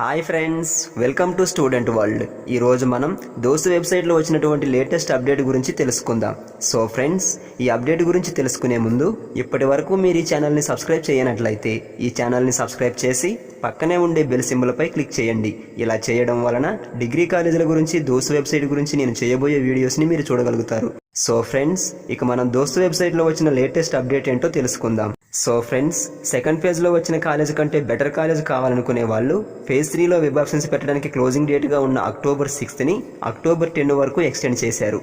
Hi friends, welcome to student world. ఈరోజు మనం దోస్త్ వెబ్సైట్లో వచ్చినటువంటి లేటెస్ట్ అప్డేట్ గురించి తెలుసుకుందాం. సో ఫ్రెండ్స్, ఈ అప్డేట్ గురించి తెలుసుకునే ముందు ఇప్పటి వరకు మీరు ఈ ఛానల్ని సబ్స్క్రైబ్ చేయనట్లయితే ఈ ఛానల్ని సబ్స్క్రైబ్ చేసి పక్కనే ఉండే బెల్ సింబల్పై క్లిక్ చేయండి. ఇలా చేయడం వలన డిగ్రీ కాలేజీల గురించి దోస్త్ వెబ్సైట్ గురించి నేను చేయబోయే వీడియోస్ని మీరు చూడగలుగుతారు. సో ఫ్రెండ్స్, ఇక మనం దోస్త్ వెబ్సైట్లో వచ్చిన లేటెస్ట్ అప్డేట్ ఏంటో తెలుసుకుందాం. సో ఫ్రెండ్స్, సెకండ్ ఫేజ్లో వచ్చిన కాలేజ్ కంటే బెటర్ కాలేజ్ కావాలనుకునే వాళ్ళు ఫేజ్ 3లో వెబ్ ఆప్షన్స్ పెట్టడానికి క్లోజింగ్ డేట్గా ఉన్న అక్టోబర్ 6ని అక్టోబర్ 10 వరకు ఎక్స్టెండ్ చేశారు.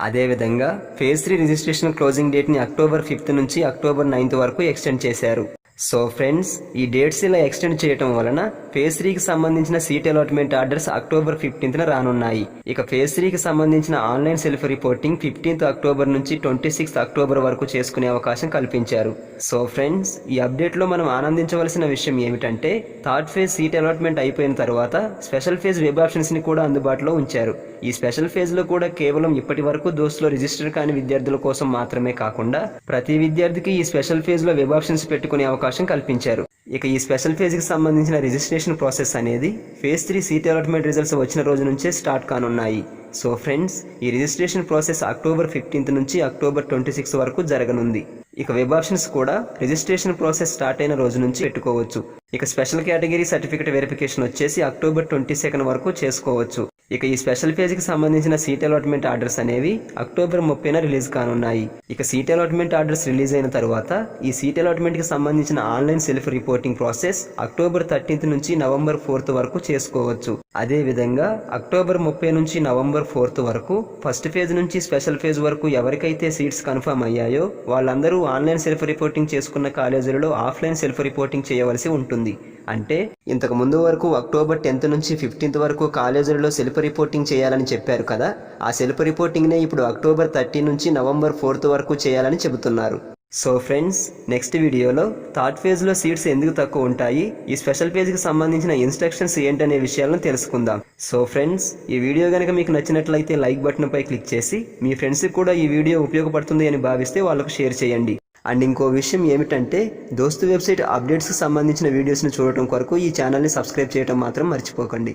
అదేవిధంగా ఫేజ్ 3 రిజిస్ట్రేషన్ క్లోజింగ్ డేట్ని అక్టోబర్ 5 నుంచి అక్టోబర్ 9 వరకు ఎక్స్టెండ్ చేశారు. సో ఫ్రెండ్స్, ఈ డేట్స్ ఇలా ఎక్స్టెండ్ చేయడం వలన ఫేజ్ 3కి సంబంధించిన సీట్ అలాట్మెంట్ ఆర్డర్స్ అక్టోబర్ 15న రానున్నాయి. ఇక ఫేజ్ 3కి సంబంధించిన online self reporting 15th October నుంచి 26th అక్టోబర్ వరకు చేసుకునే అవకాశం కల్పించారు. సో ఫ్రెండ్స్, ఈ అప్డేట్లో మనం ఆనందించవలసిన విషయం ఏమిటంటే థర్డ్ ఫేజ్ సీట్ అలాట్మెంట్ అయిపోయిన తర్వాత స్పెషల్ ఫేజ్ వెబ్ ఆప్షన్స్ని కూడా అందుబాటులో ఉంచారు. ఈ స్పెషల్ ఫేజ్లో కూడా కేవలం ఇప్పటి వరకు దోస్త్లో రిజిస్టర్ కాని విద్యార్థుల కోసం మాత్రమే కాకుండా ప్రతి విద్యార్థికి ఈ స్పెషల్ ఫేజ్లో వెబ్ ఆప్షన్స్ పెట్టుకునే అవకాశం కల్పించారు. ఇక ఈ స్పెషల్ ఫేజ్కి సంబంధించిన రిజిస్ట్రేషన్ ప్రాసెస్ అనేది ఫేజ్ 3 సీట్ అలాట్మెంట్ రిజల్ట్స్ వచ్చిన రోజు నుంచే స్టార్ట్ కానున్నాయి. సో ఫ్రెండ్స్, ఈ రిజిస్ట్రేషన్ ప్రాసెస్ అక్టోబర్ 15 నుంచి అక్టోబర్ 26 వరకు జరగనుంది. ఇక వెబ్ ఆప్షన్స్ కూడా రిజిస్ట్రేషన్ ప్రాసెస్ స్టార్ట్ అయిన రోజు నుంచి పెట్టుకోవచ్చు. ఇక స్పెషల్ కేటగిరీ సర్టిఫికేట్ వెరిఫికేషన్ వచ్చేసి అక్టోబర్ 22 వరకు చేసుకోవచ్చు. ఇక ఈ స్పెషల్ ఫేజ్కి సంబంధించిన సీట్ అలాట్మెంట్ ఆర్డర్స్ అనేవి అక్టోబర్ 30న రిలీజ్ కానున్నాయి. ఇక సీట్ అలాట్మెంట్ ఆర్డర్స్ రిలీజ్ అయిన తర్వాత ఈ సీట్ అలాట్మెంట్కి సంబంధించిన online self reporting process October 13 నుంచి నవంబర్ 4 వరకు చేసుకోవచ్చు. అదేవిధంగా అక్టోబర్ 30 నుంచి నవంబర్ 4 వరకు ఫస్ట్ ఫేజ్ నుంచి స్పెషల్ ఫేజ్ వరకు ఎవరికైతే సీట్స్ కన్ఫర్మ్ అయ్యాయో వాళ్ళందరూ ఆన్లైన్ సెల్ఫ్ రిపోర్టింగ్ చేసుకున్న కాలేజీలలో ఆఫ్లైన్ సెల్ఫ్ రిపోర్టింగ్ చేయవలసి ఉంటుంది. అంటే ఇంతకు ముందు వరకు అక్టోబర్ 10 నుంచి 15 వరకు కాలేజీలలో సెల్ఫ్ రిపోర్టింగ్ చేయాలని చెప్పారు కదా, ఆ సెల్ఫ్ రిపోర్టింగ్నే ఇప్పుడు అక్టోబర్ 30 నుంచి నవంబర్ 4 వరకు చేయాలని చెబుతున్నారు. సో ఫ్రెండ్స్, నెక్స్ట్ వీడియోలో థర్డ్ ఫేజ్లో సీట్స్ ఎందుకు తక్కువ ఉంటాయి, ఈ స్పెషల్ ఫేజ్కి సంబంధించిన ఇన్స్ట్రక్షన్స్ ఏంటనే విషయాలను తెలుసుకుందాం. సో ఫ్రెండ్స్, ఈ వీడియో కనుక మీకు నచ్చినట్లయితే లైక్ బటన్పై క్లిక్ చేసి మీ ఫ్రెండ్స్కి కూడా ఈ వీడియో ఉపయోగపడుతుంది అని భావిస్తే వాళ్ళకు షేర్ చేయండి. అండ్ ఇంకో విషయం ఏమిటంటే దోస్త్ వెబ్సైట్ అప్డేట్స్కి సంబంధించిన వీడియోస్ని చూడటం కొరకు ఈ ఛానల్ని సబ్స్క్రైబ్ చేయడం మాత్రం మర్చిపోకండి.